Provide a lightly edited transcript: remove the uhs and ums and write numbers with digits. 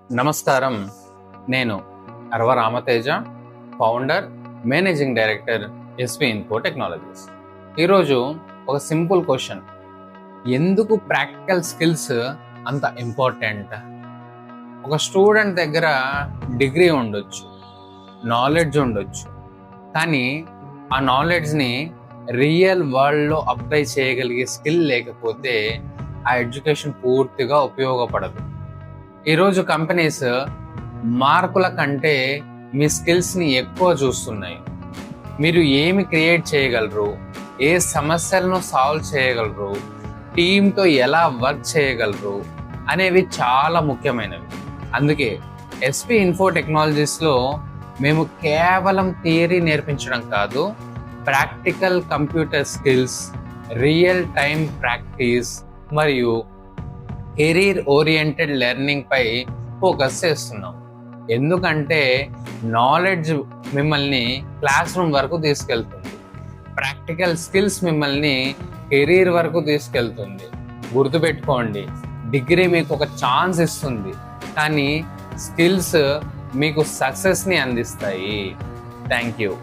నమస్కారం. నేను Arava Ramateja, founder, managing director SV info technologies. ఈరోజు ఒక సింపుల్ క్వశ్చన్: ఎందుకు ప్రాక్టికల్ స్కిల్స్ అంత ఇంపార్టెంట్? ఒక స్టూడెంట్ దగ్గర డిగ్రీ ఉండొచ్చు, నాలెడ్జ్ ఉండొచ్చు, కానీ ఆ నాలెడ్జ్ని రియల్ వరల్డ్లో అప్లై చేయగలిగే స్కిల్ లేకపోతే ఆ ఎడ్యుకేషన్ పూర్తిగా ఉపయోగపడదు. ఈరోజు కంపెనీస్ మార్కుల కంటే మీ స్కిల్స్ని ఎక్కువ చూస్తున్నాయి. మీరు ఏమి క్రియేట్ చేయగలరు, ఏ సమస్యలను సాల్వ్ చేయగలరు, టీంతో ఎలా వర్క్ చేయగలరు అనేవి చాలా ముఖ్యమైనవి. అందుకే ఎస్పీ ఇన్ఫో టెక్నాలజీస్లో మేము కేవలం థియరీ నేర్పించడం కాదు, practical computer skills, real time practice మరియు కెరీర్ ఓరియంటెడ్ లెర్నింగ్ పై ఫోకస్ చేస్తున్నాం. ఎందుకంటే నాలెడ్జ్ మిమ్మల్ని క్లాస్ రూమ్ వరకు తీసుకెళ్తుంది, ప్రాక్టికల్ స్కిల్స్ మిమ్మల్ని కెరీర్ వరకు తీసుకెళ్తుంది. గుర్తుపెట్టుకోండి, డిగ్రీ మీకు ఒక ఛాన్స్ ఇస్తుంది, కానీ స్కిల్స్ మీకు సక్సెస్ని అందిస్తాయి. Thank you.